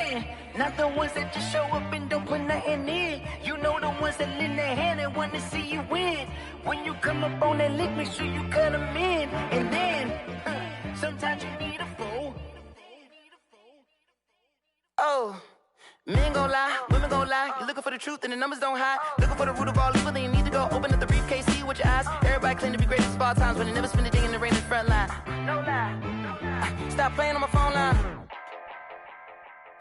win. Not the ones that just show up and don't put nothing in. You know the ones that lend their hand and want to see you win. When you come up on that lick, make sure you cut them in. And then, sometimes you need a fool. Oh, men gon' lie, women gon' lie. You're looking for the truth and the numbers don't hide. Looking for the root of all evil, then you need to go open up the briefcase, see with your eyes. Everybody claim to be great at small times, but they never spend a day in the rain in the front line. No lie, stop playing on my phone line.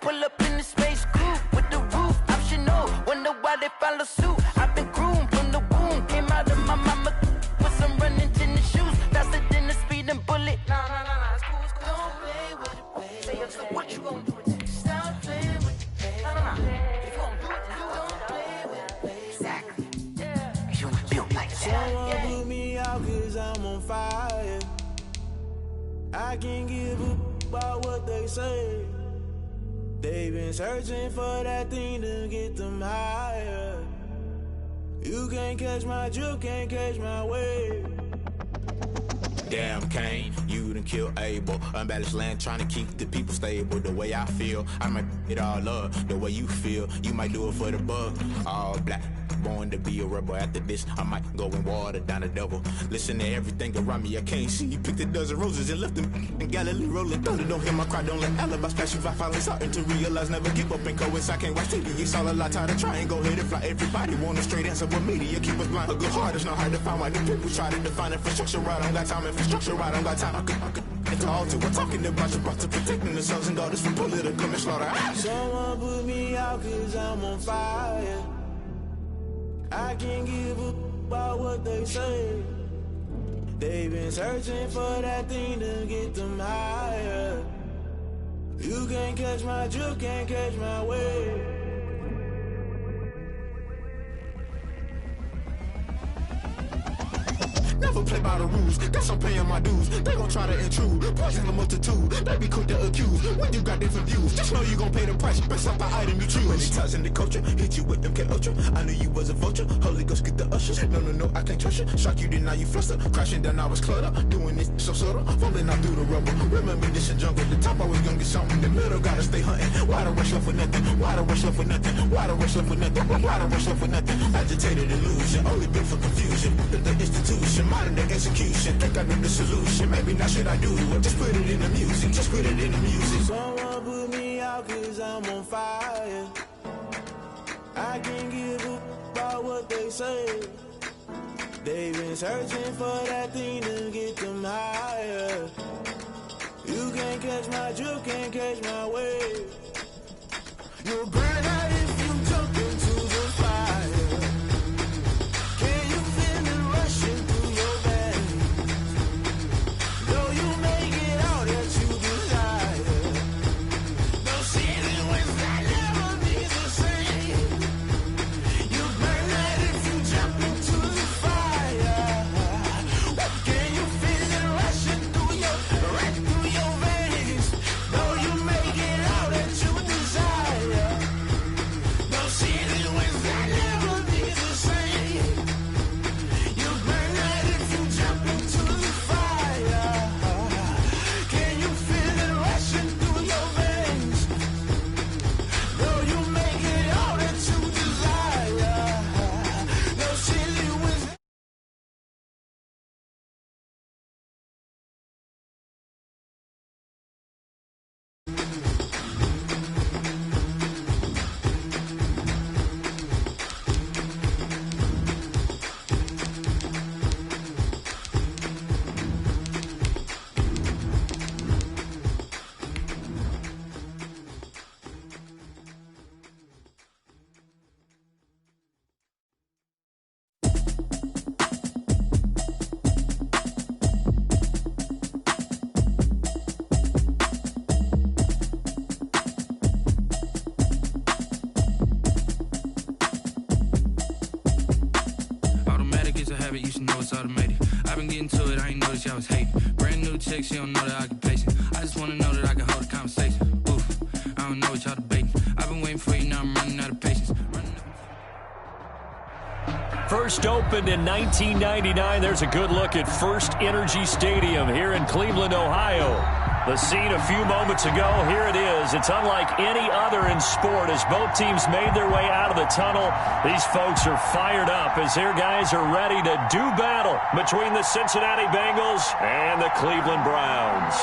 Pull up in the space coupe with the roof optional. Wonder why they follow suit. I've been groomed from the womb, came out of my mama with some running tennis shoes, faster than the speeding bullet. Nah, it's cool, it's cool. Don't play with it, baby. Say so what you gon' do with it? Stop playing with it. If you gon' do it, then don't play with it, baby. Exactly. Yeah. You built like that. Someone put me out 'cause I'm on fire. I can't give a about what they say. They've been searching for that thing to get them higher. You can't catch my drift, can't catch my wave. Damn Kane, you done killed Abel. Unbalanced land trying to keep the people stable. The way I feel, I might it all up. The way you feel, you might do it for the bug. All black, born to be a rebel. After this, I might go and water down the devil. Listen to everything around me, I can't see. You picked a dozen roses and left them in Galilee rolling thunder. Don't hear my cry, don't let alibis pass you. I finally starting to realize, never give up and coincide. I can't watch TV, it's all a lot. Tired of trying, go ahead and fly. Everybody want a straight answer, but media keep us blind. A good heart is not hard to find. Why the people try to define infrastructure right? I don't got time, infrastructure right? I don't got time. I could it's all to we're talking about you, about to protecting the sons and daughters from political manslaughter. Someone put me out 'cause I'm on fire. I can't give a about what they say. They've been searching for that thing to get them higher. You can't catch my drift, can't catch my wave. Never play by the rules, guess I'm paying my dues. They gon' try to intrude, poison the multitude. They be quick to accuse, when you got different views. Just know you gon' pay the price, best up the item you choose. Many ties in the culture, hit you with them K-Ultra. I knew you was a vulture, Holy Ghost get the ushers. No, I can't trust you. Shock you, then now you fluster. Crashing down, I was cluttered. Doing this so subtle, falling out through the rubble. Remember this a jungle, the top always gonna get something. In the middle, gotta stay hunting. Why the rush left for nothing? Why the rush left for nothing? Why the rush left for nothing? Why the rush left for nothing? Agitated illusion, only built for confusion. The institution, modern day execution. Think I know the solution, maybe not should I do it? Just put it in the music, just put it in the music. Someone put me out 'cause I'm on fire. I can't give a about what they say. They've been searching for that thing to get them higher. You can't catch my drift, can't catch my wave. You'll burn out if you jump into the fire. Can you feel it rushing through your veins? Though you make it all that you desire. No ceiling wins that never be the same. You burn out if you jump into the fire. Can you feel it rushing through right through your veins? Though you make it all that you desire. No ceiling wins that never be the same. You burn out if you jump into the fire. Can you feel it rushing through your veins? Though you make it all that you desire. No ceiling wins. Automatic is a habit, you should know it's automated. I've been getting to it, I ain't noticed y'all was hating. Brand new chick, she don't know the occupation. I just wanna know that I can hold a conversation. Oof, I don't know what y'all debating. I've been waiting for you, now I'm running out of patience. First opened in 1999. There's a good look at First Energy Stadium here in Cleveland, Ohio. The scene a few moments ago, here it is. It's unlike any other in sport as both teams made their way out of the tunnel. These folks are fired up as their guys are ready to do battle between the Cincinnati Bengals and the Cleveland Browns.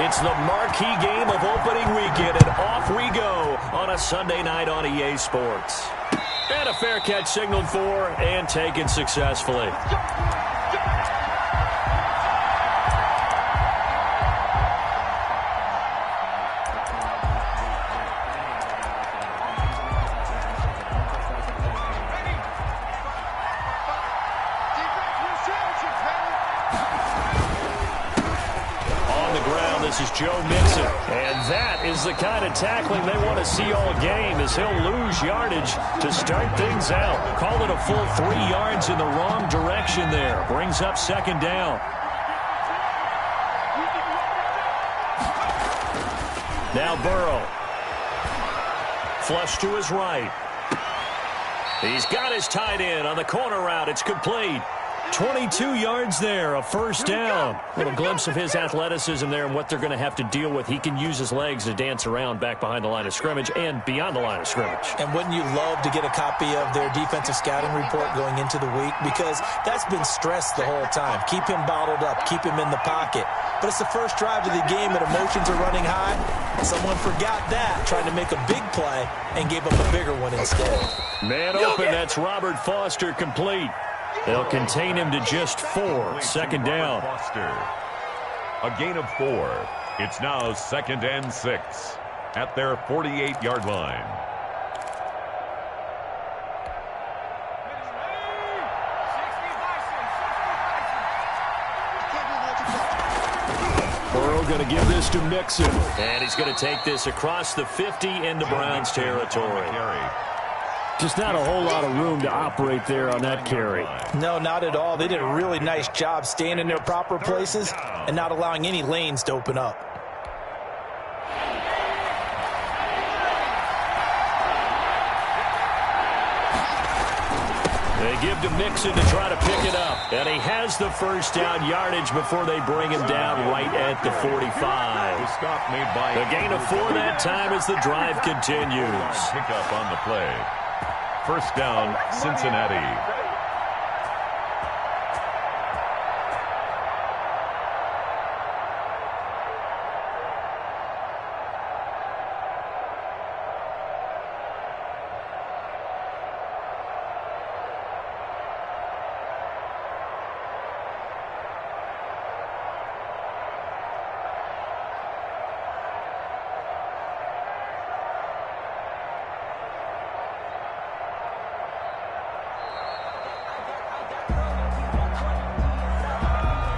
It's the marquee game of opening weekend, and off we go on a Sunday night on EA Sports. And a fair catch signaled for and taken successfully. This is Joe Mixon, and that is the kind of tackling they want to see all game as he'll lose yardage to start things out. Call it a full 3 yards in the wrong direction there. Brings up second down. Now Burrow. Flush to his right. He's got his tight end on the corner route. It's complete. 22 yards there, a first down. A little glimpse of his athleticism there and what they're going to have to deal with. He can use his legs to dance around back behind the line of scrimmage and beyond the line of scrimmage. And wouldn't you love to get a copy of their defensive scouting report going into the week? Because that's been stressed the whole time. Keep him bottled up. Keep him in the pocket. But it's the first drive of the game and emotions are running high. Someone forgot that, trying to make a big play and gave up a bigger one instead. Man open, that's Robert Foster complete. They'll contain him to just 4. Second down. Foster. A gain of 4. It's now 2nd and 6 at their 48-yard line. Burrow going to give this to Mixon. And he's going to take this across the 50 into Browns territory. Just not a whole lot of room to operate there on that carry. No, not at all. They did a really nice job staying in their proper places and not allowing any lanes to open up. They give to Mixon to try to pick it up. And he has the first down yardage before they bring him down right at the 45. The gain of 4 that time as the drive continues. Pick up on the play. First down, Cincinnati.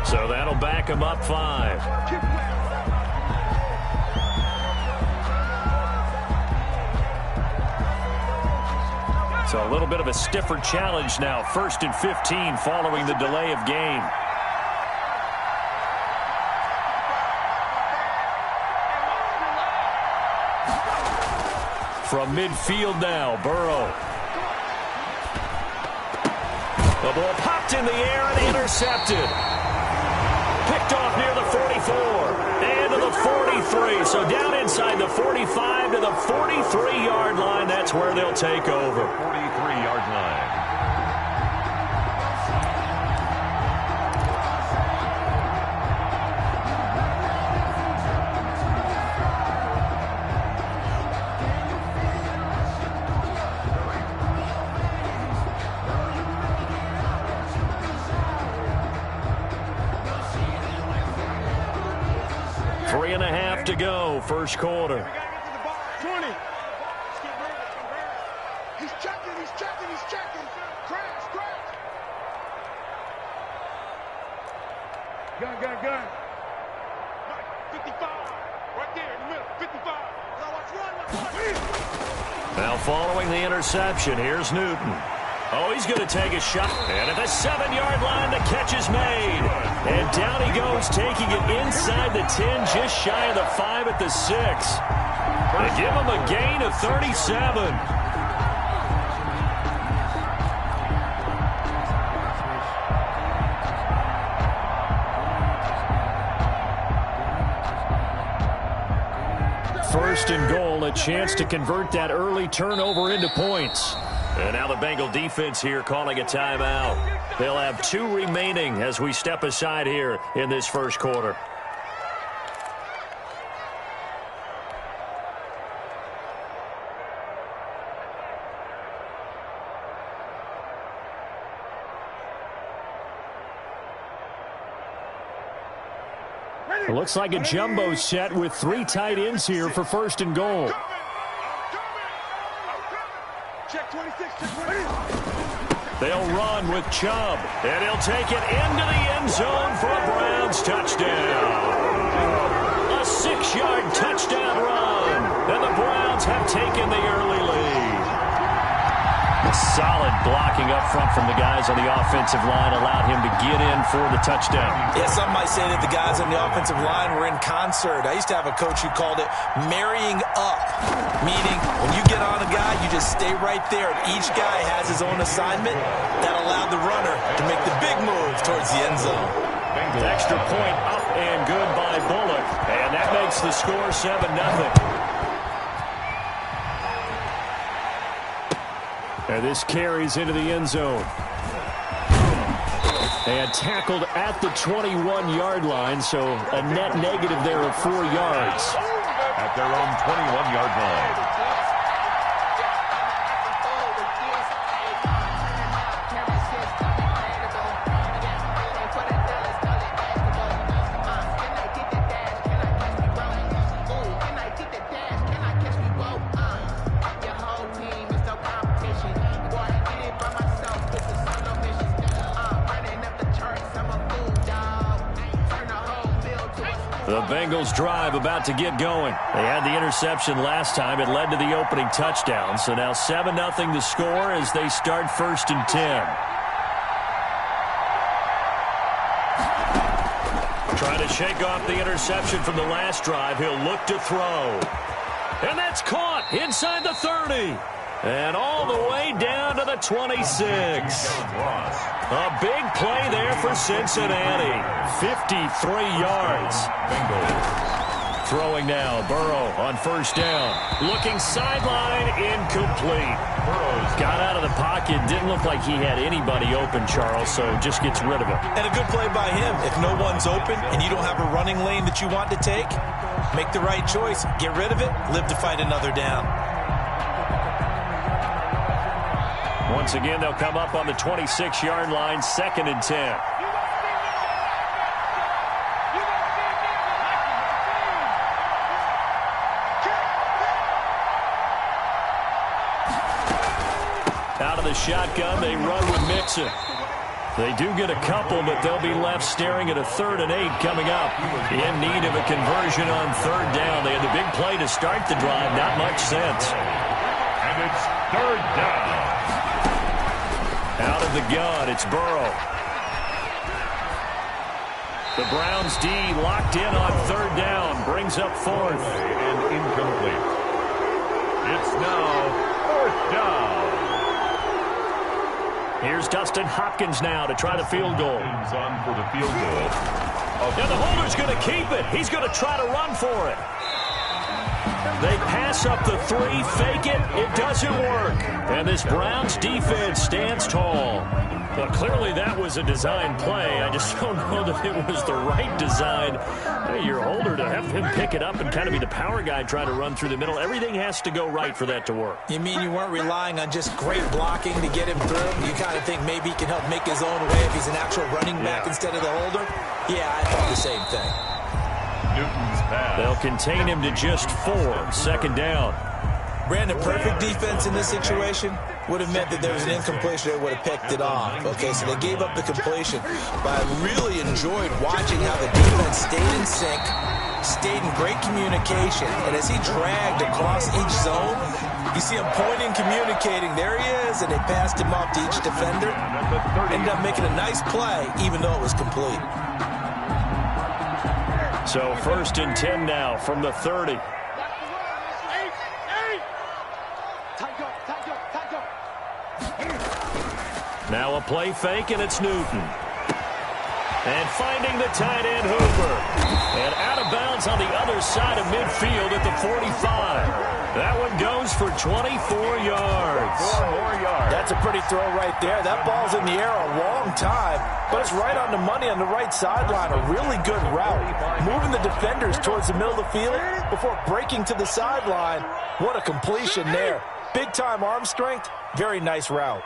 So that'll back him up 5. So a little bit of a stiffer challenge now. 1st and 15 following the delay of game. From midfield now, Burrow. The ball popped in the air and intercepted. Picked off near the 44 and to the 43. So down inside the 45 to the 43-yard line. That's where they'll take over. 43-yard line. To go, first quarter. 20. He's checking. Crash. Gun. 55. Right there in the middle. 55. Now following the interception, here's Newton. Oh, he's going to take a shot. And at the 7-yard line, the catch is made. And down he goes, taking it inside the 10, just shy of the 5 at the 6. They give him a gain of 37. First and goal, a chance to convert that early turnover into points. And now the Bengal defense here calling a timeout. They'll have 2 remaining as we step aside here in this first quarter. It looks like a jumbo set with 3 tight ends here for first and goal. They'll run with Chubb, and he'll take it into the end zone for a Browns touchdown. A 6-yard touchdown run, and the Browns have taken the early lead. Solid blocking up front from the guys on the offensive line allowed him to get in for the touchdown. Yeah, some might say that the guys on the offensive line were in concert. I used to have a coach who called it marrying up, meaning when you get on a guy, you just stay right there. Each guy has his own assignment. That allowed the runner to make the big move towards the end zone. The extra point up and good by Bullock, and that makes the score 7-0. And this carries into the end zone. And tackled at the 21-yard line, so a net negative there of 4 yards. At their own 21-yard line. The Bengals drive about to get going. They had the interception last time. It led to the opening touchdown. So now 7-0 the score as they start first and 10. Trying to shake off the interception from the last drive. He'll look to throw. And that's caught inside the 30. And all the way down to the 26. A big play there for Cincinnati. 53 yards. Throwing now, Burrow on first down. Looking sideline, incomplete. Burrow's got out of the pocket. Didn't look like he had anybody open, Charles, so just gets rid of it. And a good play by him. If no one's open and you don't have a running lane that you want to take, make the right choice. Get rid of it. Live to fight another down. Once again, they'll come up on the 26-yard line, 2nd and 10. Out of the shotgun, they run with Mixon. They do get a couple, but they'll be left staring at a 3rd and 8 coming up. In need of a conversion on 3rd down. They had the big play to start the drive. Not much sense. And it's 3rd down. Out of the gun, it's Burrow. The Browns D locked in on 3rd down. Brings up 4th. And incomplete. It's now 4th down. Here's Dustin Hopkins now to try the field goal. On for the field goal. And the holder's going to keep it. He's going to try to run for it. They pass up the 3, fake it. It doesn't work. And this Browns defense stands tall. Well, clearly that was a design play. I just don't know that it was the right design. Hey, your holder to have him pick it up and kind of be the power guy trying to run through the middle. Everything has to go right for that to work. You mean you weren't relying on just great blocking to get him through? You kind of think maybe he can help make his own way if he's an actual running back instead of the holder? Yeah, I thought the same thing. Newton's pass. They'll contain him to just 4. 2nd down. Brandon, perfect defense in this situation would have meant that there was an incompletion. They would have picked it off. Okay, so they gave up the completion. But I really enjoyed watching how the defense stayed in sync, stayed in great communication. And as he dragged across each zone, You see him pointing, communicating. There he is, and they passed him off to each defender. Ended up making a nice play, even though it was complete. So 1st and 10 now from the 30. Now a play fake, and it's Newton. And finding the tight end, Hooper. And out of bounds on the other side of midfield at the 45. That one goes for 24 yards. 4 more yards. That's a pretty throw right there. That ball's in the air a long time, but it's right on the money on the right sideline. A really good route. Moving the defenders towards the middle of the field before breaking to the sideline. What a completion there. Big-time arm strength. Very nice route.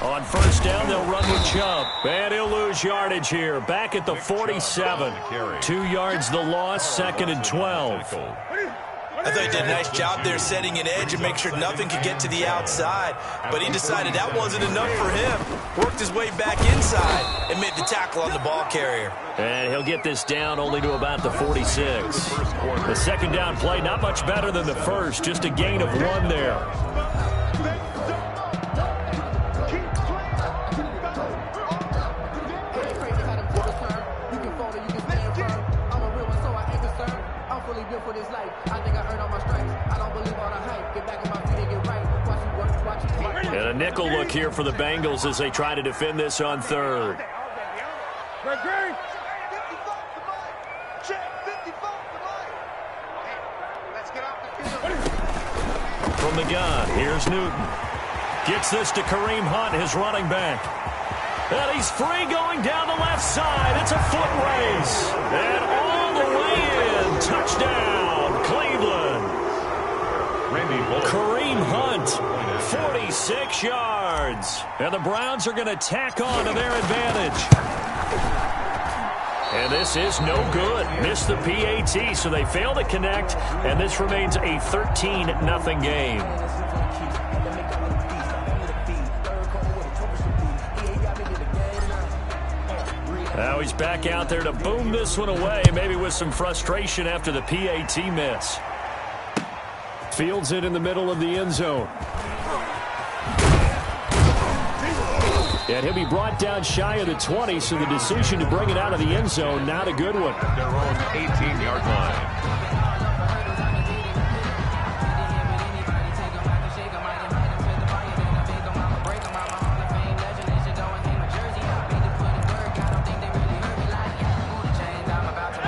On 1st down, they'll run with Chubb. And he'll lose yardage here. Back at the 47. 2 yards the loss, 2nd and 12. I thought he did a nice job there setting an edge and make sure nothing could get to the outside. But he decided that wasn't enough for him. Worked his way back inside and made the tackle on the ball carrier. And he'll get this down only to about the 46. The 2nd down play, not much better than the first. Just a gain of 1 there. And a nickel look here for the Bengals as they try to defend this on 3rd. From the gun, here's Newton. Gets this to Kareem Hunt, his running back. And he's free going down the left side. It's a foot race. And all the way in. Touchdown, Cleveland. Kareem Hunt, 46 yards. And the Browns are going to tack on to their advantage. And this is no good. Missed the PAT, so they fail to connect. And this remains a 13-0 game. Now he's back out there to boom this one away, maybe with some frustration after the PAT miss. Fields it in the middle of the end zone. And he'll be brought down shy of the 20, so the decision to bring it out of the end zone, not a good one. Their own 18-yard line.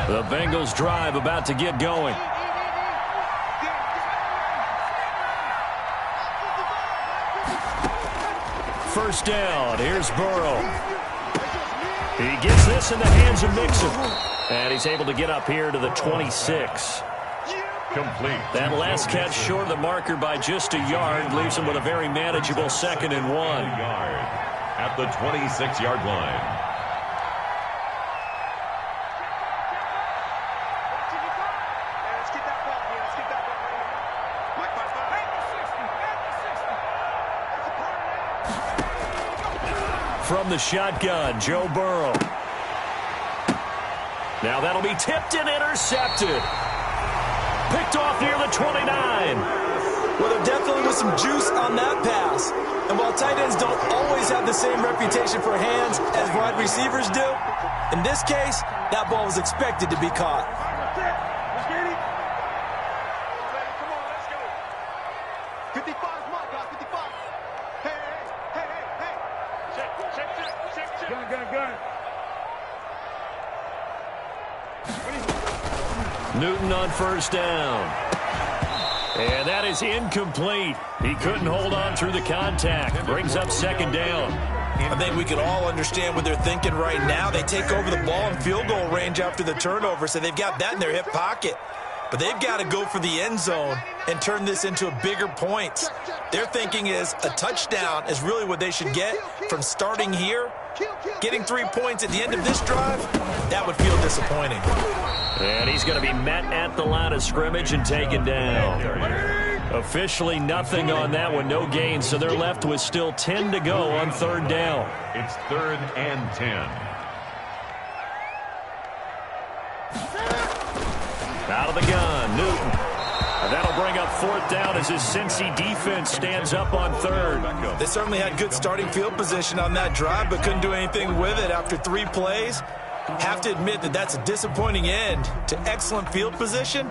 The Bengals drive about to get going. First down, here's Burrow. He gets this in the hands of Mixon. And he's able to get up here to the 26. Complete. That last catch short of the marker by just a yard leaves him with a very manageable 2nd and 1. At the 26-yard line. From the shotgun, Joe Burrow. Now that'll be tipped and intercepted. Picked off near the 29. Well, there definitely was some juice on that pass. And while tight ends don't always have the same reputation for hands as wide receivers do, in this case, that ball was expected to be caught. Newton on first down. And that is incomplete. He couldn't hold on through the contact. Brings up 2nd down. I think we can all understand what they're thinking right now. They take over the ball in field goal range after the turnover, so they've got that in their hip pocket. But they've got to go for the end zone and turn this into a bigger point. Their thinking is a touchdown is really what they should get from starting here. Getting 3 points at the end of this drive, that would feel disappointing. And he's going to be met at the line of scrimmage and taken down. Officially nothing on that one, no gain, so they're left with still 10 to go on 3rd down. It's 3rd and 10. Out of the gun, Newton. That'll bring up 4th down as his Cincy defense stands up on 3rd. They certainly had good starting field position on that drive, but couldn't do anything with it after 3 plays. Have to admit that that's a disappointing end to excellent field position.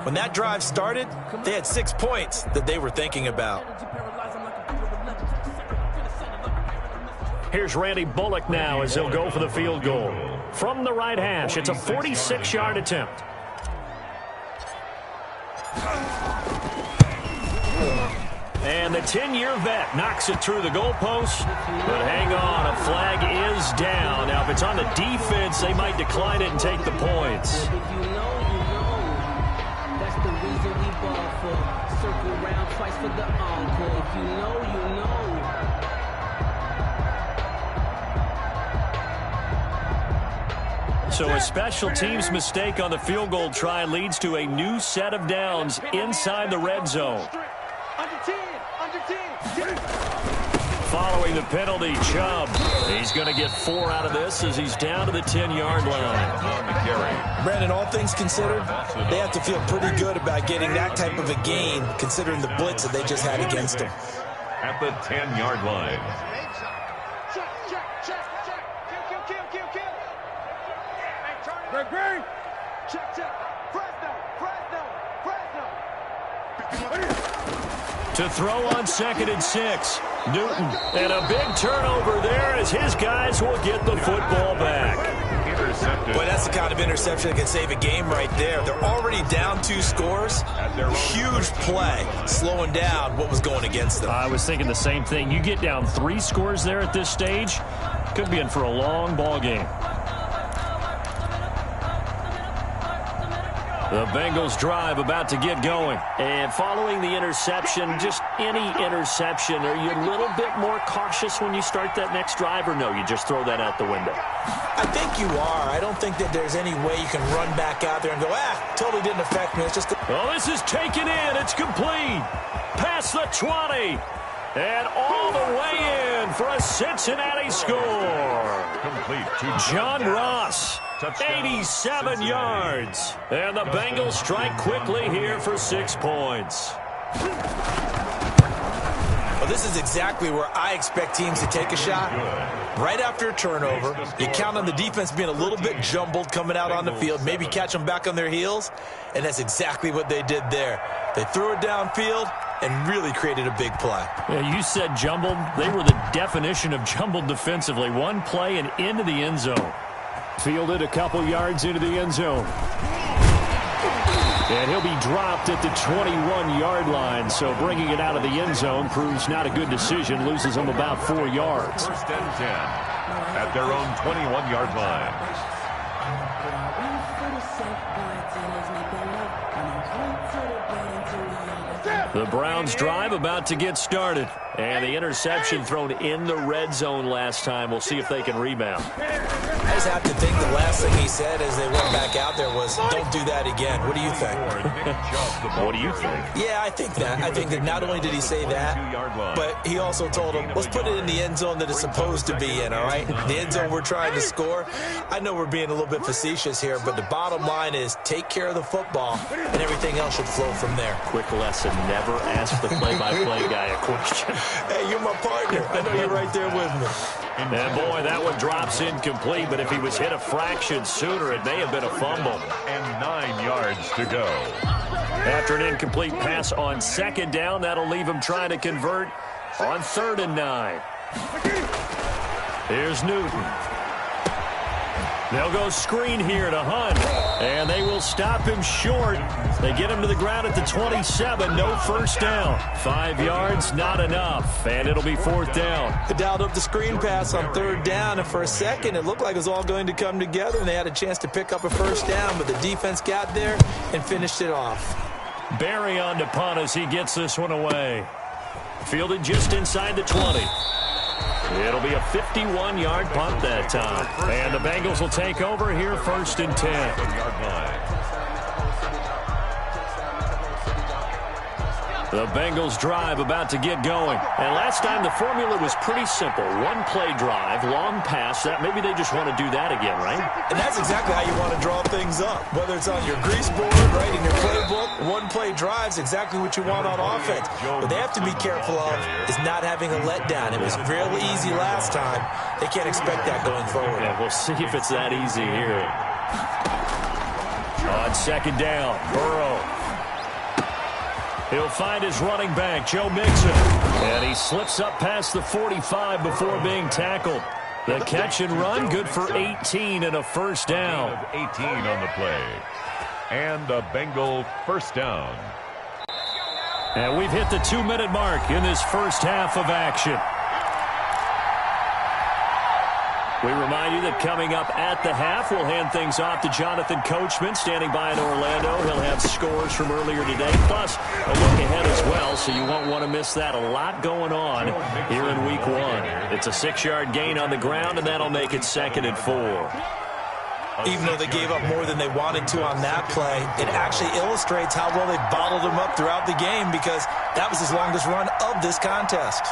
When that drive started, they had 6 points that they were thinking about. Here's Randy Bullock now as he'll go for the field goal. From the right hash, it's a 46-yard attempt. And the 10-year vet knocks it through the goalpost. But hang on, a flag is down. Now, if it's on the defense, they might decline it and take the points. If you know, you know. That's the reason we ball for. Circle round twice for the encore. If you know, you know. So a special teams mistake on the field goal try leads to a new set of downs inside the red zone. Following the penalty, Chubb. He's going to get 4 out of this as he's down to the 10-yard line. Brandon, all things considered, they have to feel pretty good about getting that type of a gain, considering the blitz that they just had against them. At the 10-yard line. To throw on 2nd and 6. Newton. And a big turnover there as his guys will get the football back. Boy, that's the kind of interception that can save a game right there. They're already down 2 scores. Huge play, slowing down what was going against them. I was thinking the same thing. You get down 3 scores there at this stage, could be in for a long ball game. The Bengals drive about to get going. And following the interception, just any interception, are you a little bit more cautious when you start that next drive, or no, you just throw that out the window? I think you are. I don't think that there's any way you can run back out there and go, totally didn't affect me. It's just... Oh, this is taken in. It's complete. Past the 20. And all the way in for a Cincinnati score. Complete to John Ross. 87 yards. And the Bengals strike quickly here for 6 points. Well, this is exactly where I expect teams to take a shot. Right after a turnover, you count on the defense being a little bit jumbled coming out on the field, maybe catch them back on their heels, and that's exactly what they did there. They threw it downfield and really created a big play. Yeah, you said jumbled. They were the definition of jumbled defensively. One play and into the end zone. Fielded a couple yards into the end zone. And he'll be dropped at the 21-yard line, so bringing it out of the end zone proves not a good decision, loses them about 4 yards. 1st and 10 at their own 21-yard line. The Browns drive about to get started. And the interception thrown in the red zone last time. We'll see if they can rebound. I just have to think the last thing he said as they went back out there was, don't do that again. What do you think? What do you think? Yeah, I think that. I think that not only did he say that, but he also told him, let's put it in the end zone that it's supposed to be in, all right? The end zone we're trying to score. I know we're being a little bit facetious here, but the bottom line is take care of the football, and everything else should flow from there. Quick lesson, never ask the play-by-play guy a question. Hey, you're my partner. I know you're right there with me. And boy, that one drops incomplete, but if he was hit a fraction sooner, it may have been a fumble. And 9 yards to go. After an incomplete pass on 2nd down, that'll leave him trying to convert on 3rd and 9. Here's Newton. They'll go screen here to Hunt, and they will stop him short. They get him to the ground at the 27, no 1st down. 5 yards, not enough, and it'll be 4th down. They dialed up the screen pass on 3rd down, and for a second, it looked like it was all going to come together, and they had a chance to pick up a 1st down, but the defense got there and finished it off. Barry on to punt as he gets this one away. Fielded just inside the 20. It'll be a 51-yard punt that time. And the Bengals will take over here 1st and 10. The Bengals drive about to get going. And last time the formula was pretty simple. One play drive, long pass. That maybe they just want to do that again, right? And that's exactly how you want to draw things things up, whether it's on your grease board, right, in your playbook. One-play drives exactly what you want on offense. What they have to be careful of is not having a letdown. It was real easy last time. They can't expect that going forward. Yeah, we'll see if it's that easy here. On second down, Burrow. He'll find his running back, Joe Mixon. And he slips up past the 45 before being tackled. The catch and run, good for 18 and a first down. 18 on the play. And a Bengal first down. And we've hit the 2-minute mark in this first half of action. We remind you that coming up at the half, we'll hand things off to Jonathan Coachman, standing by in Orlando. He'll have scores from earlier today, plus a look ahead as well, so you won't want to miss that. A lot going on here in Week 1. It's a 6-yard gain on the ground, and that'll make it 2nd and 4. Even though they gave up more than they wanted to on that play, it actually illustrates how well they bottled them up throughout the game, because that was his longest run of this contest.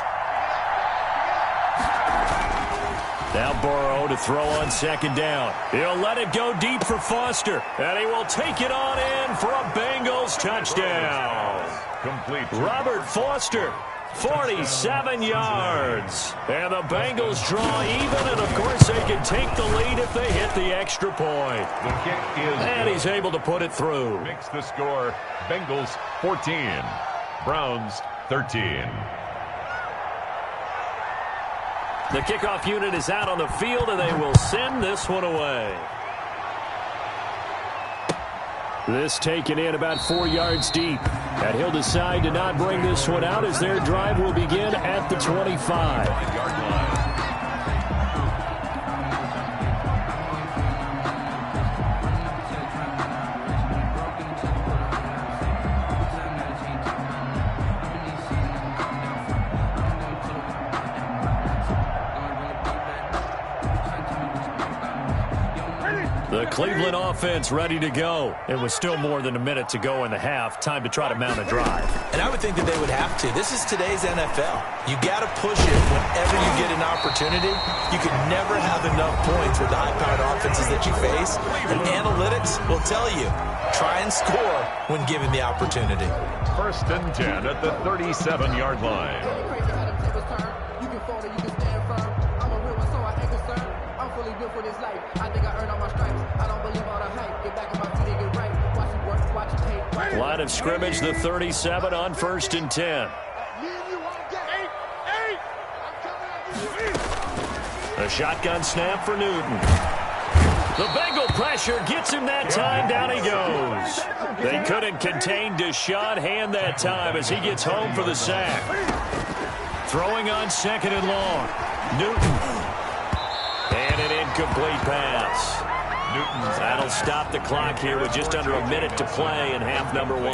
Now Burrow to throw on second down. He'll let it go deep for Foster. And he will take it on in for a Bengals touchdown. Complete. Robert Foster, 47 yards. And the Bengals draw even, and of course they can take the lead if they hit the extra point. The kick is and he's able to put it through. Makes the score Bengals 14, Browns 13. The kickoff unit is out on the field, and they will send this one away. This taken in about 4 yards deep. And he'll decide to not bring this one out as their drive will begin at the 25. The Cleveland offense ready to go. It was still more than a minute to go in the half. Time to try to mount a drive. And I would think that they would have to. This is today's NFL. You got to push it whenever you get an opportunity. You can never have enough points with the high-powered offenses that you face. And analytics will tell you, try and score when given the opportunity. 1st and 10 at the 37-yard line. Line of scrimmage, the 37 on 1st and 10. A shotgun snap for Newton. The Bengal pressure gets him that time. Down he goes. They couldn't contain Deshaun Hand that time as he gets home for the sack. Throwing on 2nd and long. Newton. And an incomplete pass. That'll stop the clock here with just under a minute to play in half number 1.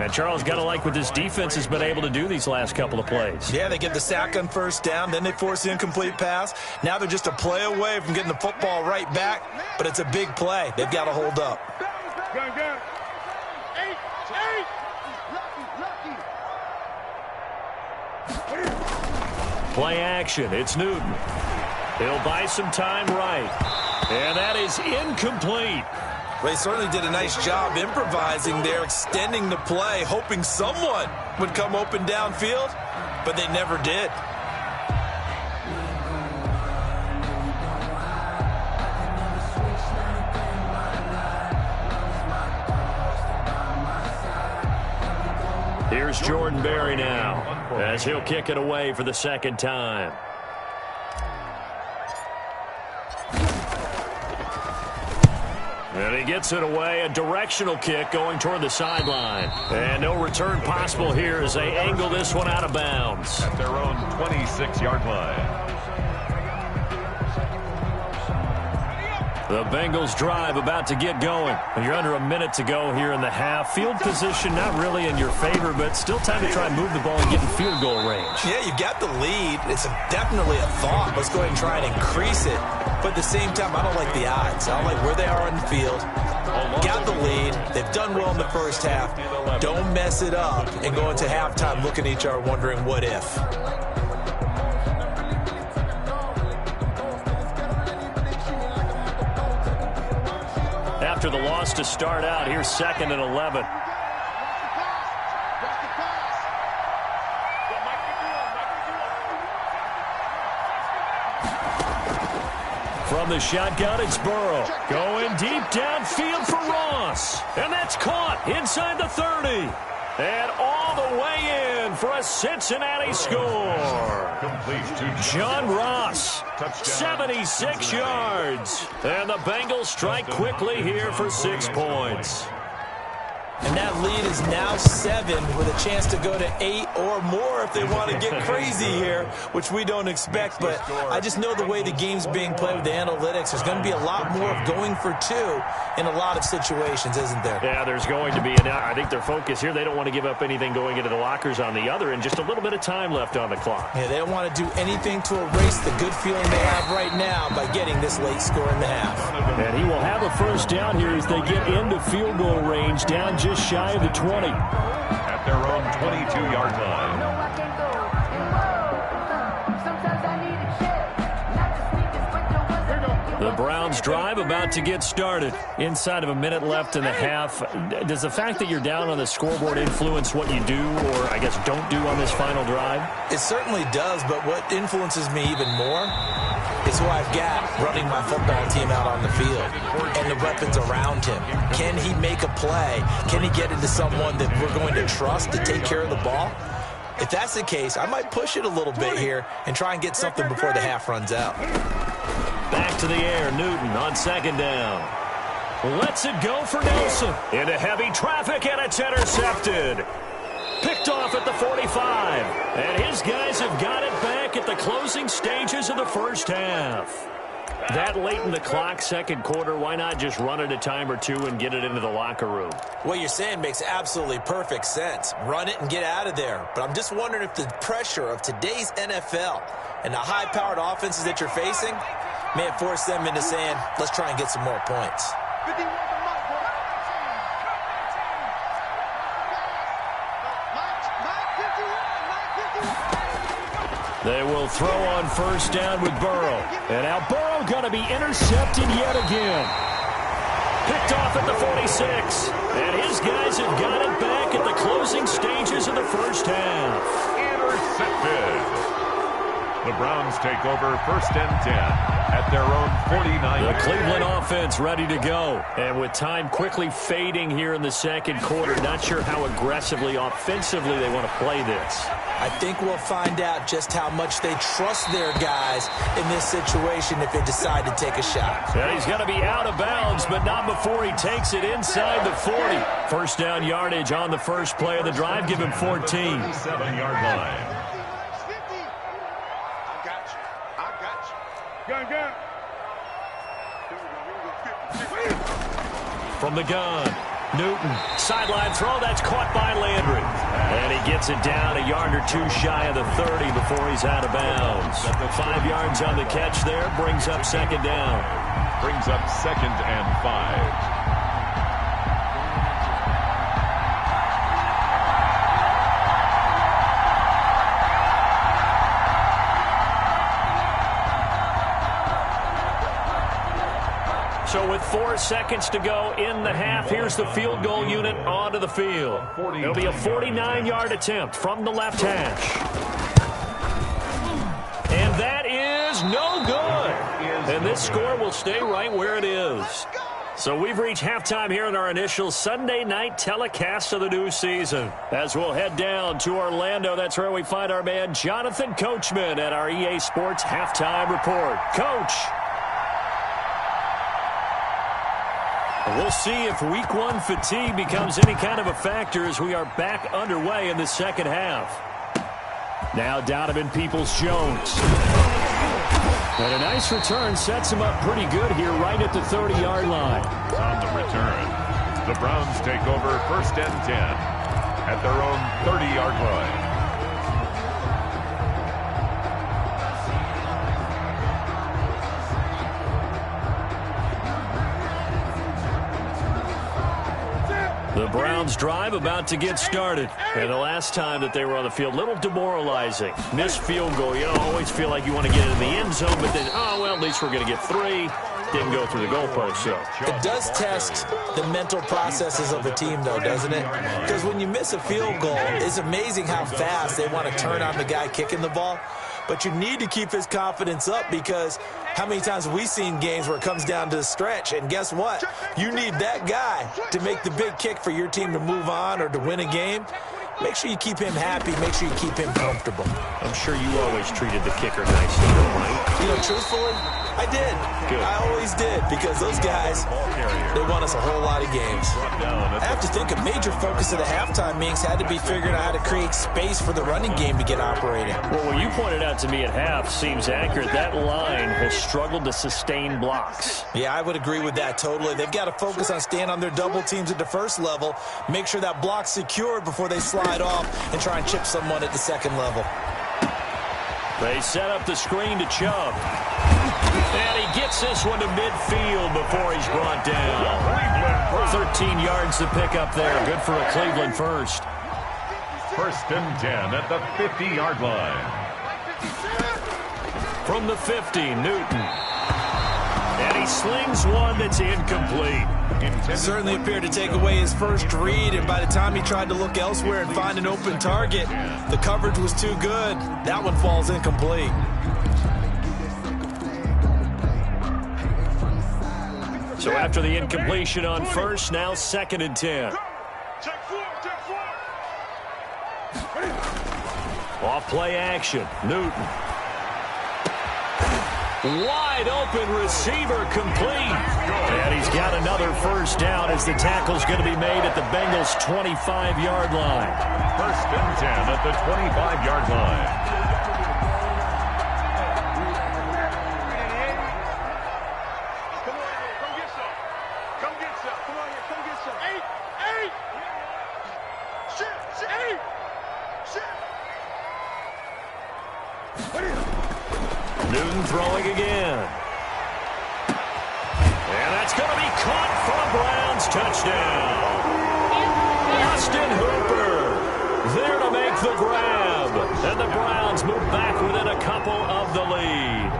And Charles, got to like what this defense has been able to do these last couple of plays. Yeah, they get the sack on 1st down, then they force the incomplete pass. Now they're just a play away from getting the football right back, but it's a big play. They've got to hold up. Play action. It's Newton. He'll buy some time right. And that is incomplete. They certainly did a nice job improvising there, extending the play, hoping someone would come open downfield, but they never did. Here's Jordan Berry now as he'll kick it away for the 2nd time. And he gets it away, a directional kick going toward the sideline. And no return possible here as they angle this one out of bounds. At their own 26-yard line. The Bengals drive about to get going. You're under a minute to go here in the half. Field position not really in your favor, but still time to try and move the ball and get in field goal range. Yeah, you got the lead. It's definitely a thought. Let's go ahead and try and increase it. But at the same time, I don't like the odds. I don't like where they are on the field. Got the lead. They've done well in the first half. Don't mess it up and go into halftime looking at each other wondering what if. after the loss to start out. Here's 2nd and 11. From the shotgun, it's Burrow. Going deep downfield for Ross. And that's caught inside the 30. And all the way in for a Cincinnati score. John Ross, 76 yards. And the Bengals strike quickly here for 6 points. And that lead is now 7 with a chance to go to 8 or more if they want to get crazy here, which we don't expect. But I just know the way the game's being played with the analytics, there's going to be a lot more of going for 2 in a lot of situations, isn't there? Yeah, there's going to be. And I think their focus here, they don't want to give up anything going into the lockers on the other, and just a little bit of time left on the clock. Yeah, they don't want to do anything to erase the good feeling they have right now by getting this late score in the half. And he will have a first down here as they get into field goal range, down just shy of the 20. At their own 22-yard line. The Browns drive about to get started. Inside of a minute left in the half. Does the fact that you're down on the scoreboard influence what you do, or I guess don't do on this final drive? It certainly does, but what influences me even more is who I've got running my football team out on the field and the weapons around him. Can he make a play? Can he get into someone that we're going to trust to take care of the ball? If that's the case, I might push it a little bit here and try and get something before the half runs out. Back to the air, Newton on 2nd down. Lets it go for Nelson. Into heavy traffic, and it's intercepted. Picked off at the 45. And his guys have got it back at the closing stages of the first half. That late in the clock, second quarter, why not just run it a time or two and get it into the locker room? What you're saying makes absolutely perfect sense. Run it and get out of there. But I'm just wondering if the pressure of today's NFL and the high-powered offenses that you're facing may have forced them into saying, let's try and get some more points. They will throw on first down with Burrow. And now Burrow going to be intercepted yet again. Picked off at the 46. And his guys have got it back at the closing stages of the first half. Intercepted. The Browns take over 1st and 10 at their own 49. The Cleveland offense ready to go. And with time quickly fading here in the second quarter, not sure how aggressively, offensively they want to play this. I think we'll find out just how much they trust their guys in this situation if they decide to take a shot. And he's going to be out of bounds, but not before he takes it inside the 40. First down yardage on the first play of the drive. Give him 14. 7-yard line. From the gun, Newton, sideline throw, that's caught by Landry. And he gets it down a yard or two shy of the 30 before he's out of bounds. 5 yards on the catch there, brings up 2nd down. Brings up 2nd and 5. So with 4 seconds to go in the half, here's the field goal unit onto the field. It'll be a 49-yard attempt from the left hash. And that is no good. And this score will stay right where it is. So we've reached halftime here in our initial Sunday night telecast of the new season. As we'll head down to Orlando, that's where we find our man Jonathan Coachman at our EA Sports Halftime Report. Coach. We'll see if week 1 fatigue becomes any kind of a factor as we are back underway in the second half. Now Donovan Peoples-Jones. And a nice return sets him up pretty good here right at the 30-yard line. On the return, the Browns take over 1st and 10 at their own 30-yard line. The Browns drive about to get started. And the last time that they were on the field, a little demoralizing. Missed field goal. You always feel like you want to get in the end zone, but then, oh, well, at least we're going to get 3. didn't go through the goalpost, so. It does test the mental processes of the team, though, doesn't it? Because when you miss a field goal, it's amazing how fast they want to turn on the guy kicking the ball. But you need to keep his confidence up, because how many times have we seen games where it comes down to the stretch? And guess what? You need that guy to make the big kick for your team to move on or to win a game. Make sure you keep him happy. Make sure you keep him comfortable. I'm sure you always treated the kicker nicely, right? You know, truthfully, I did. Good. I always did, because those guys, they won us a whole lot of games. I have to think a major focus of the halftime meetings had to be figuring out how to create space for the running game to get operating. Well, what you pointed out to me at half seems accurate. That line has struggled to sustain blocks. Yeah, I would agree with that totally. They've got to focus on staying on their double teams at the first level, make sure that block's secured before they slide off and try and chip someone at the second level. They set up the screen to Chubb. And he gets this one to midfield before he's brought down. 13 yards to pick up there. Good for a Cleveland first. 1st and 10 at the 50-yard line. From the 50, Newton. And he slings one that's incomplete. Certainly appeared to take away his first read, and by the time he tried to look elsewhere and find an open target, the coverage was too good. That one falls incomplete. So after the incompletion on first, now 2nd and 10. Off play action, Newton. Wide open receiver, complete. And he's got another first down as the tackle's going to be made at the Bengals' 25-yard line. 1st and 10 at the 25-yard line. Newton throwing again. And that's going to be caught for a Browns touchdown. Austin Hooper there to make the grab. And the Browns move back within a couple of the lead.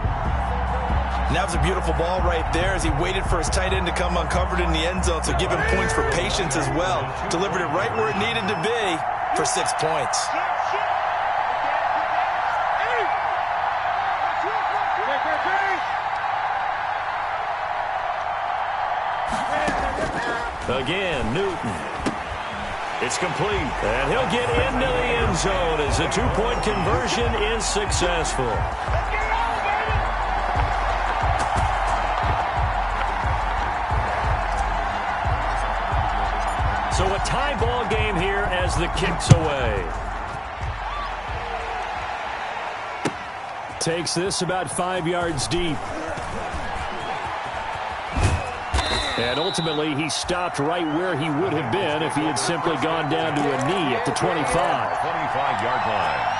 And that was a beautiful ball right there as he waited for his tight end to come uncovered in the end zone, so give him points for patience as well. Delivered it right where it needed to be for 6 points. Again, Newton. It's complete, and he'll get into the end zone as the two-point conversion is successful. So a tie ball game here as the kick's away. Takes this about 5 yards deep. And ultimately, he stopped right where he would have been if he had simply gone down to a knee at the 25. 25-yard line.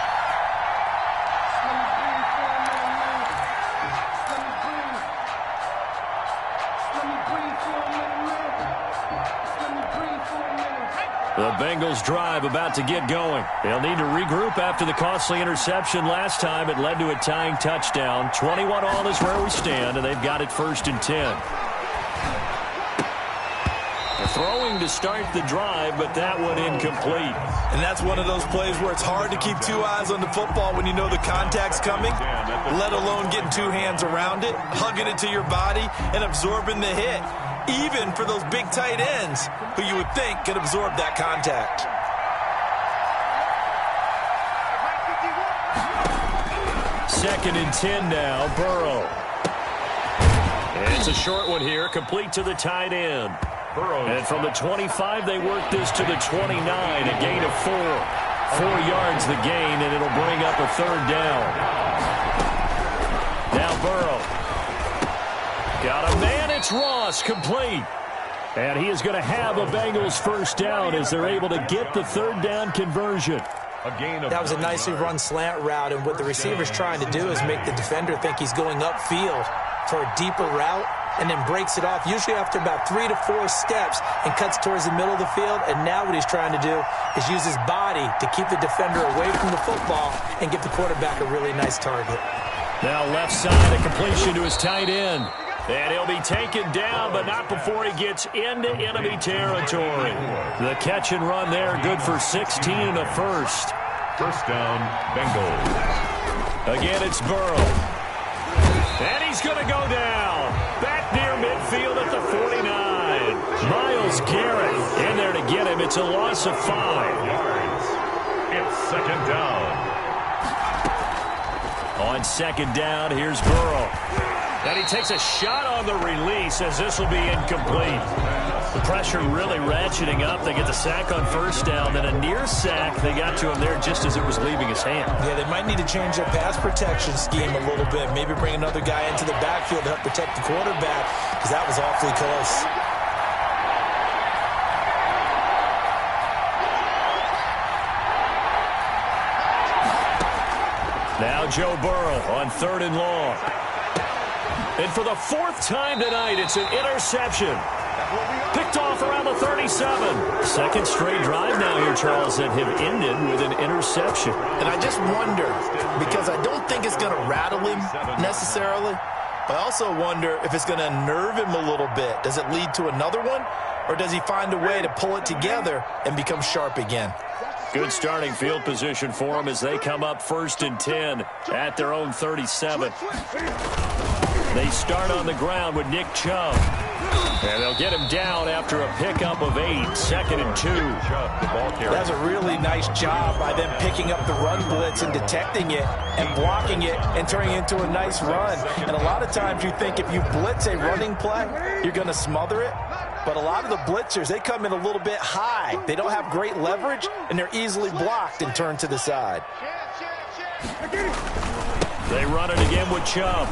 The Bengals drive about to get going. They'll need to regroup after the costly interception last time. It led to a tying touchdown. 21 all is where we stand, and they've got it 1st and 10. Throwing to start the drive, but that one incomplete. And that's one of those plays where it's hard to keep 2 eyes on the football when you know the contact's coming, let alone getting 2 hands around it, hugging it to your body, and absorbing the hit, even for those big tight ends who you would think could absorb that contact. Second and 10 now, Burrow. And it's a short one here, complete to the tight end. And from the 25, they work this to the 29, a gain of 4. 4 yards the gain, and it'll bring up a 3rd down. Now Burrow. Got a man, it's Ross, complete. And he is going to have a Bengals first down as they're able to get the 3rd down conversion. That was a nicely run slant route, and what the receiver's trying to do is make the defender think he's going upfield for a deeper route, and then breaks it off, usually after about 3 to 4 steps, and cuts towards the middle of the field. And now what he's trying to do is use his body to keep the defender away from the football and give the quarterback a really nice target. Now left side, a completion to his tight end. And he'll be taken down, but not before he gets into enemy territory. The catch and run there, good for 16 and a first. First down, Bengals. Again, it's Burrow. And he's going to go down. Back near midfield at the 49. Myles Garrett in there to get him. It's a loss of 5 yards. It's second down. On second down, here's Burrow. And he takes a shot on the release as this will be incomplete. The pressure really ratcheting up. They get the sack on first down, then a near sack. They got to him there just as it was leaving his hand. Yeah, they might need to change their pass protection scheme a little bit. Maybe bring another guy into the backfield to help protect the quarterback, because that was awfully close. Now Joe Burrow on 3rd and long. And for the 4th time tonight, it's an interception. Picked off around the 37. Second straight drive now here, Charles, that have ended with an interception. And I just wonder, because I don't think it's going to rattle him necessarily, but I also wonder if it's going to unnerve him a little bit. Does it lead to another one, or does he find a way to pull it together and become sharp again? Good starting field position for them as they come up 1st and 10 at their own 37. They start on the ground with Nick Chubb. And they'll get him down after a pickup of 8, 2nd and 2. That's a really nice job by them picking up the run blitz and detecting it and blocking it and turning it into a nice run. And a lot of times you think if you blitz a running play, you're going to smother it. But a lot of the blitzers, they come in a little bit high. They don't have great leverage, and they're easily blocked and turned to the side. They run it again with Chubb.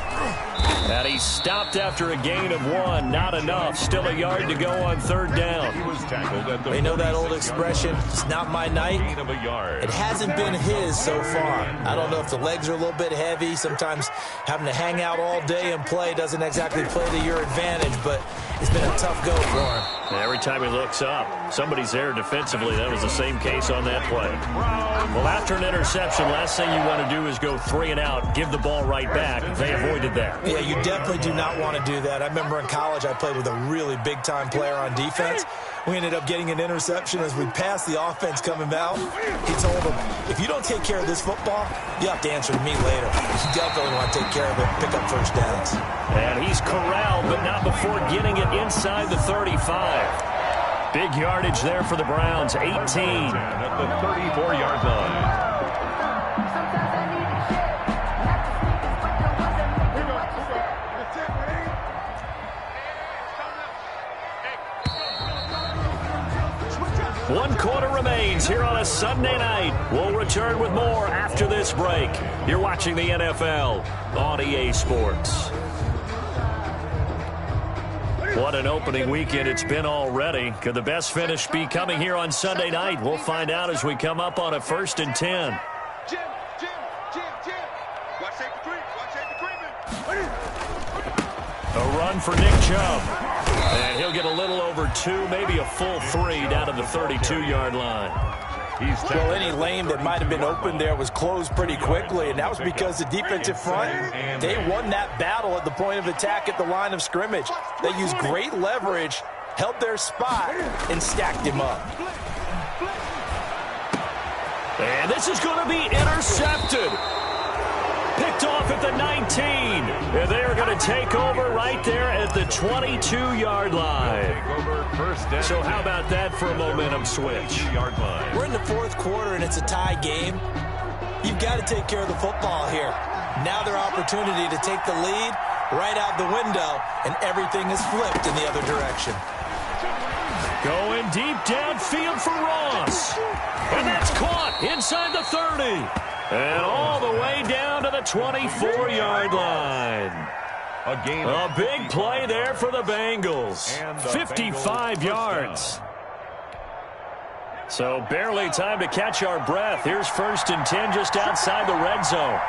And he stopped after a gain of 1. Not enough. Still a yard to go on 3rd down. He was tackled at the They know that old expression, it's not my night. gain of a yard. It hasn't been his so far. I don't know if the legs are a little bit heavy. Sometimes having to hang out all day and play doesn't exactly play to your advantage, but it's been a tough go for him. And every time he looks up, somebody's there defensively. That was the same case on that play. Well, after an interception, last thing you want to do is go 3 and out, give the ball right back. They avoided that. Yeah, you definitely do not want to do that. I remember in college I played with a really big-time player on defense. We ended up getting an interception as we passed the offense coming out. He told him, if you don't take care of this football, you have to answer to me later. You definitely want to take care of it, pick up first downs. And he's corralled, but not before getting it inside the 35. Big yardage there for the Browns, 18. At the 34-yard line. One quarter remains here on a Sunday night. We'll return with more after this break. You're watching the NFL on EA Sports. What an opening weekend it's been already. Could the best finish be coming here on Sunday night? We'll find out as we come up on a 1st and 10. A run for Nick Chubb. And he'll get a little over 2, maybe a full 3 down to the 32-yard line. Well, any lane that might have been open there was closed pretty quickly, and that was because the defensive front, they won that battle at the point of attack at the line of scrimmage. They used great leverage, held their spot, and stacked him up. And this is going to be intercepted. Picked off at the 19. And they're going to take over right there at the 22-yard line. So how about that for a momentum switch? We're in the 4th quarter, and it's a tie game. You've got to take care of the football here. Now their opportunity to take the lead right out the window, and everything is flipped in the other direction. Going deep downfield for Ross. And that's caught inside the 30. And all the way down to the 24-yard line. A big play there for the Bengals. 55 yards. So barely time to catch our breath. Here's 1st and 10 just outside the red zone.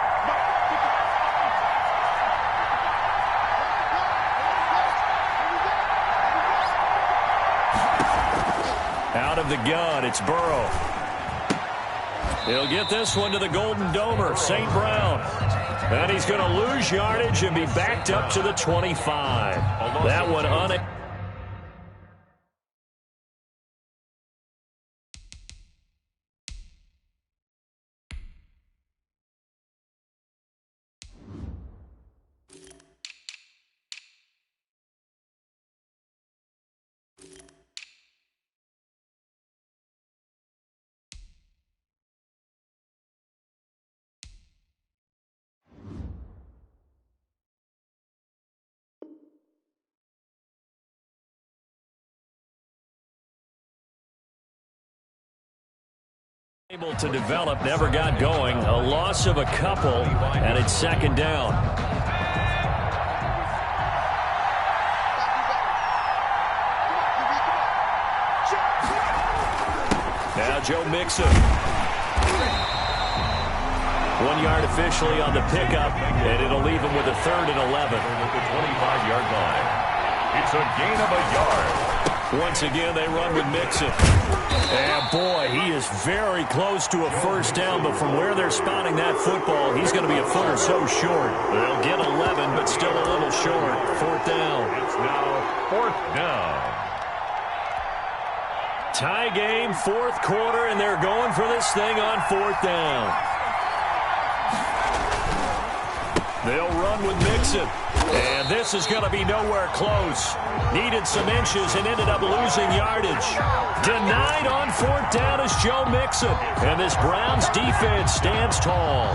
Out of the gun, it's Burrow. He'll get this one to the Golden Domer, St. Brown. And he's going to lose yardage and be backed up to the 25. That one able to develop, never got going. A loss of a couple, and it's second down. Now Joe Mixon. 1 yard officially on the pickup, and it'll leave him with a 3rd and 11. At the 25-yard line. It's a gain of a yard. Once again, they run with Mixon. And boy, he is very close to a first down, but from where they're spotting that football, he's going to be a foot or so short. They'll get 11, but still a little short. 4th down. It's now 4th down. Tie game, 4th quarter, and they're going for this thing on 4th down. They'll run with Mixon. And this is going to be nowhere close. Needed some inches and ended up losing yardage. Denied on 4th down is Joe Mixon. And this Browns defense stands tall.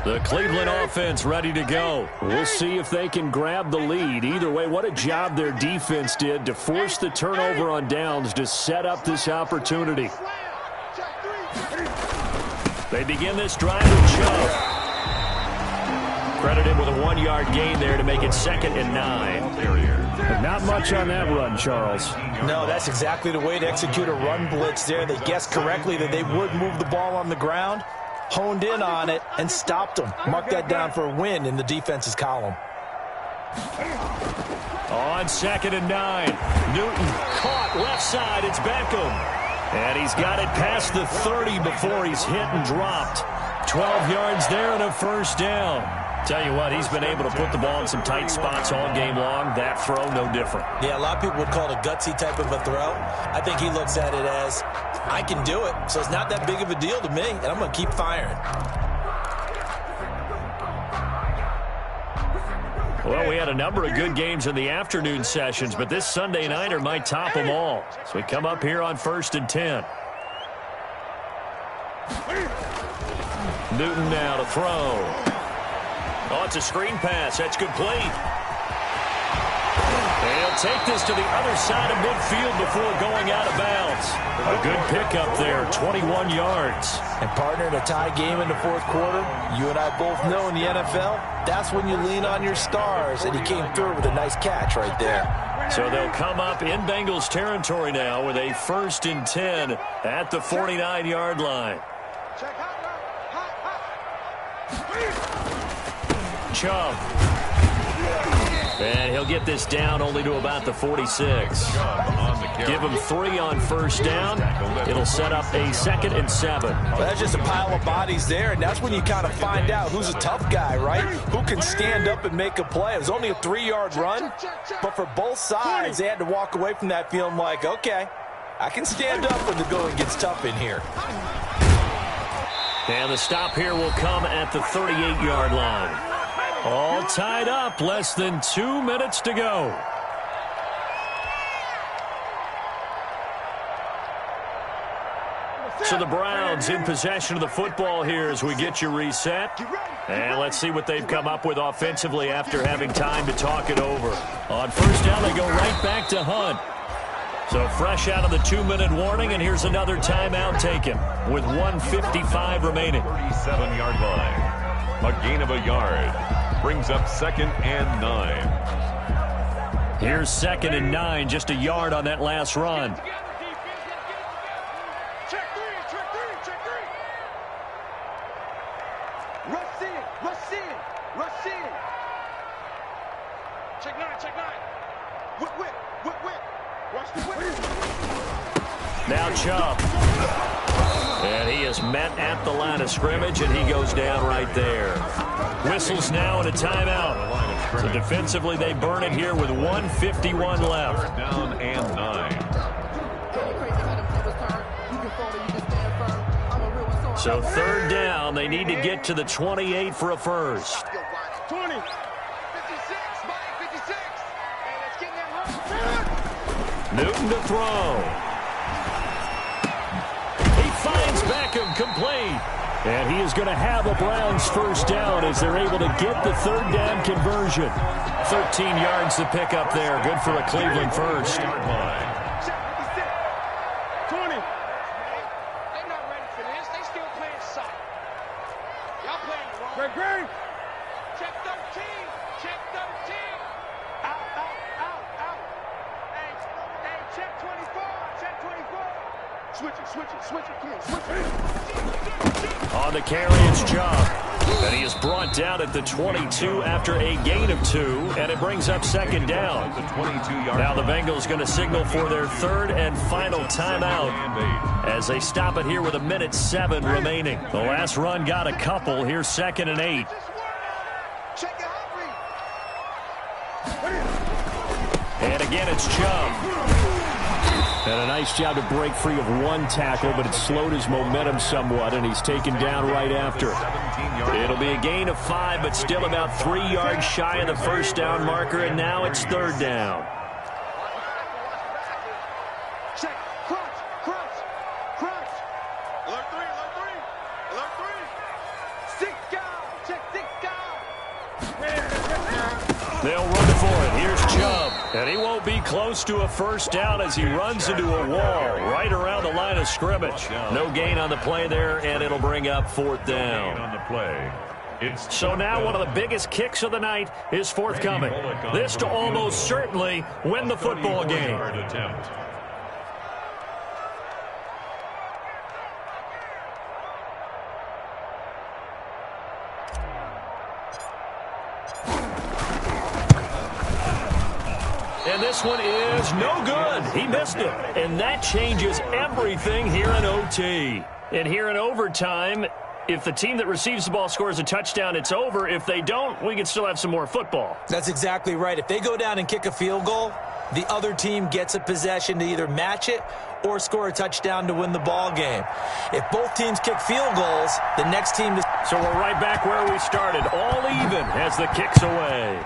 The Cleveland offense ready to go. We'll see if they can grab the lead. Either way, what a job their defense did to force the turnover on downs to set up this opportunity. They begin this drive with Chubb. Credited with a 1-yard gain there to make it 2nd and 9. Not much on that run, Charles. No, that's exactly the way to execute a run blitz there. They guessed correctly that they would move the ball on the ground, honed in on it, and stopped them. Mark that down for a win in the defense's column. On 2nd and 9. Newton caught left side. It's Beckham. And he's got it past the 30 before he's hit and dropped. 12 yards there and a first down. Tell you what, he's been able to put the ball in some tight spots all game long. That throw, no different. Yeah, a lot of people would call it a gutsy type of a throw. I think he looks at it as, I can do it, so it's not that big of a deal to me, and I'm going to keep firing. Well, we had a number of good games in the afternoon sessions, but this Sunday nighter might top them all. So we come up here on 1st and 10. Newton now to throw. Oh, it's a screen pass. That's complete. He'll take this to the other side of midfield before going out of bounds. A good pickup there, 21 yards. And partner, in a tie game in the 4th quarter, you and I both know in the NFL, that's when you lean on your stars, and he came through with a nice catch right there. So they'll come up in Bengals territory now with a 1st and 10 at the 49-yard line. Chubb. And he'll get this down only to about the 46. Give him 3 on 1st down. It'll set up a 2nd and 7. Well, that's just a pile of bodies there, and that's when you kind of find out who's a tough guy, right? Who can stand up and make a play. It was only a 3-yard run, but for both sides, they had to walk away from that feeling like, okay, I can stand up when the going gets tough in here. And the stop here will come at the 38-yard line. All tied up, less than 2 minutes to go. So the Browns in possession of the football here as we get you reset. And let's see what they've come up with offensively after having time to talk it over. On 1st down, they go right back to Hunt. So fresh out of the 2-minute warning, and here's another timeout taken with 1:55 remaining. 37-yard line. A gain of a yard. Brings up 2nd and 9. Here's 2nd and 9, just a yard on that last run. Now Chubb. And he is met at the line of scrimmage, and he goes down right there. Whistles now and a timeout. So defensively, they burn it here with 1:51 left. Down and 9. So third down, they need to get to the 28 for a first. 20. 56, Mike, 56. Hey, let's get that. Newton to throw. He finds Beckham complete. And he is going to have a Browns first down as they're able to get the third down conversion. 13 yards to pick up there. Good for a Cleveland first. 20. They're not ready for this. They still playing soft. Y'all playing wrong. Great. Check 13. Check 13. Out. Hey, check 24. Check 24. Switch it. Come on, switch it. On the carry, it's Chubb. And he is brought down at the 22 after a gain of 2, and it brings up second down. Now the Bengals going to signal for their third and final timeout as they stop it here with 1:07 remaining. The last run got a couple. Here's 2nd and 8. And again, it's Chubb. And a nice job to break free of one tackle, but it slowed his momentum somewhat, and he's taken down right after. It'll be a gain of 5, but still about 3 yards shy of the first down marker, and now it's third down. Check. Crunch. Alert 3. Six guys. Check 6 guys. They'll run for it. Here's Chubb. And he won't be close to a first down as he runs into a wall right around the line of scrimmage. No gain on the play there, and it'll bring up 4th down. On the play. So now one of the biggest kicks of the night is forthcoming. This to almost certainly win the football game. And this one is no good. He missed it. And that changes everything here in OT. And here in overtime, if the team that receives the ball scores a touchdown, it's over. If they don't, we can still have some more football. That's exactly right. If they go down and kick a field goal, the other team gets a possession to either match it or score a touchdown to win the ball game. If both teams kick field goals, the next team... So we're right back where we started. All even as the kick's away.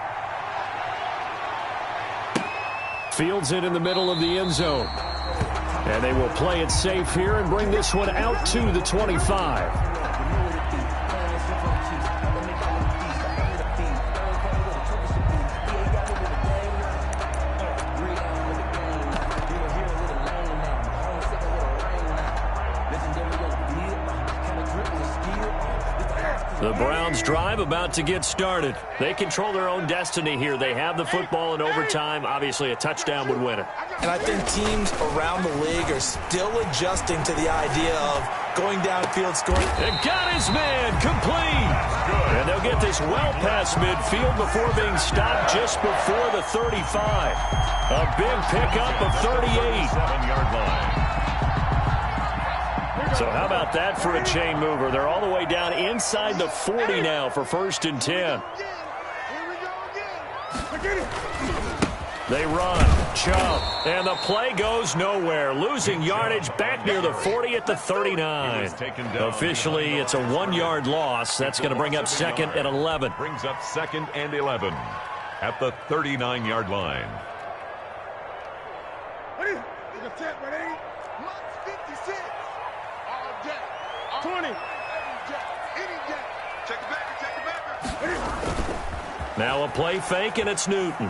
Fields it in the middle of the end zone. And they will play it safe here and bring this one out to the 25. The Browns drive about to get started. They control their own destiny here. They have the football in overtime. Obviously, a touchdown would win it. And I think teams around the league are still adjusting to the idea of going downfield scoring. And got his man complete. And they'll get this well past midfield before being stopped just before the 35. A big pickup of 38. 7-yard line. So how about that for a chain mover? They're all the way down inside the 40 now for 1st and 10. They run, Chubb, and the play goes nowhere. Losing yardage back near the 40 at the 39. Officially, it's a 1-yard loss. That's going to bring up 2nd and 11. Brings up 2nd and 11 at the 39-yard line. 20. Now a play fake, and it's Newton.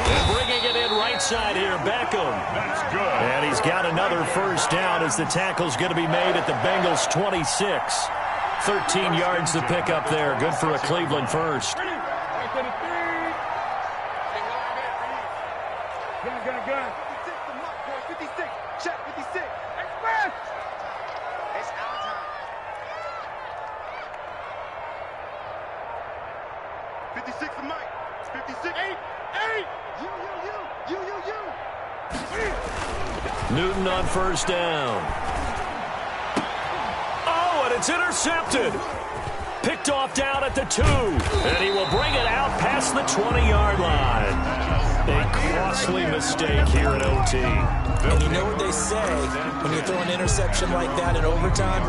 And bringing it in right side here, Beckham. That's good. And he's got another first down as the tackle's going to be made at the Bengals' 26. 13 yards to pick up there. Good for a Cleveland first. Gun. 56. Check 56. Express. It's our time. 56 to Mike. 56. 8. Newton on first down. Oh, and it's intercepted. Picked off down at the 2. And he will bring it out past the 20-yard line. A costly mistake here at OT. And you know what they say, when you throw an interception like that in overtime,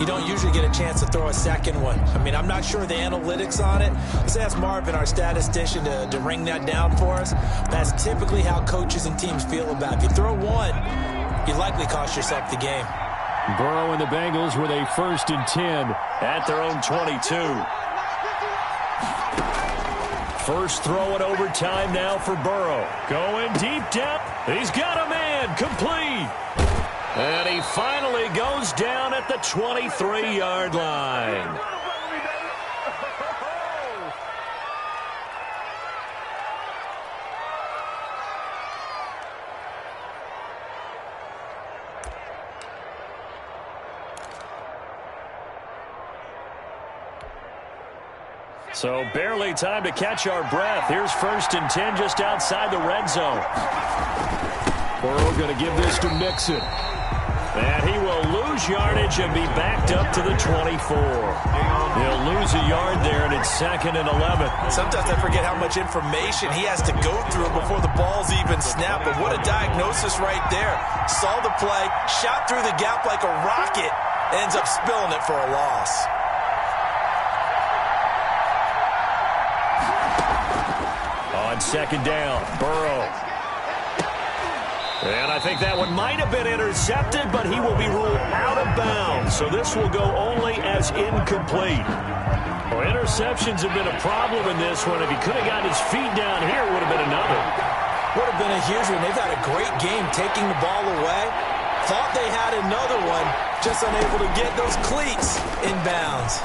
you don't usually get a chance to throw a second one. I mean, I'm not sure the analytics on it. Let's ask Marvin, our statistician, to ring that down for us. That's typically how coaches and teams feel about it. If you throw one, you likely cost yourself the game. Burrow and the Bengals with a 1st and 10 at their own 22. First throw in overtime now for Burrow. Going deep down. He's got a man. Complete. And he finally goes down at the 23-yard line. So barely time to catch our breath. Here's 1st and 10 just outside the red zone. Burrow going to give this to Mixon. And he will lose yardage and be backed up to the 24. He'll lose a yard there, and it's 2nd and 11. Sometimes I forget how much information he has to go through before the ball's even snapped. But what a diagnosis right there. Saw the play, shot through the gap like a rocket, ends up spilling it for a loss. On 2nd down, Burrow. And I think that one might have been intercepted, but he will be ruled out of bounds. So this will go only as incomplete. Well, interceptions have been a problem in this one. If he could have got his feet down here, it would have been another. Would have been a huge one. They've had a great game taking the ball away. Thought they had another one, just unable to get those cleats in bounds.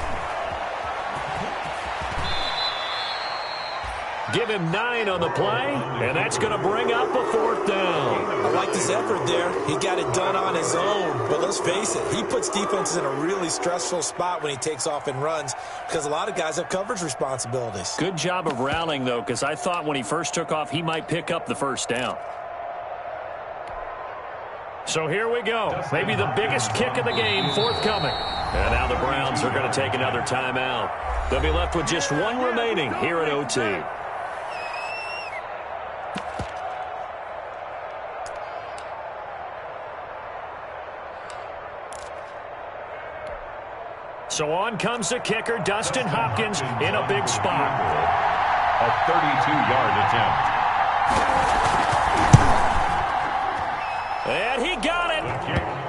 Give him 9 on the play, and that's going to bring up a 4th down. I like his effort there. He got it done on his own. But let's face it, he puts defenses in a really stressful spot when he takes off and runs because a lot of guys have coverage responsibilities. Good job of rallying, though, because I thought when he first took off, he might pick up the 1st down. So here we go. Maybe the biggest kick of the game forthcoming. And now the Browns are going to take another timeout. They'll be left with just one remaining here at OT. So on comes the kicker, Dustin Hopkins, in a big spot. A 32-yard attempt. And he got it.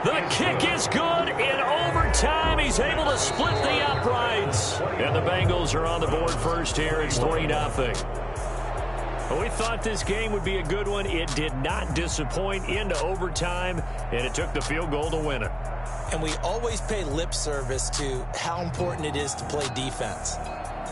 The kick is good in overtime. He's able to split the uprights. And the Bengals are on the board first here. It's 3-0. Well, we thought this game would be a good one. It did not disappoint into overtime, and it took the field goal to win it. And we always pay lip service to how important it is to play defense.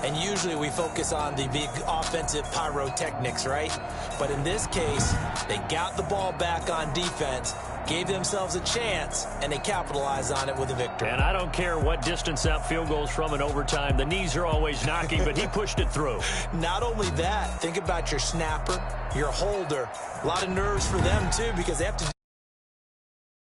And usually we focus on the big offensive pyrotechnics, right? But in this case, they got the ball back on defense, gave themselves a chance, and they capitalized on it with a victory. And I don't care what distance that field goes from in overtime. The knees are always knocking, but he pushed it through. Not only that, think about your snapper, your holder. A lot of nerves for them, too, because they have to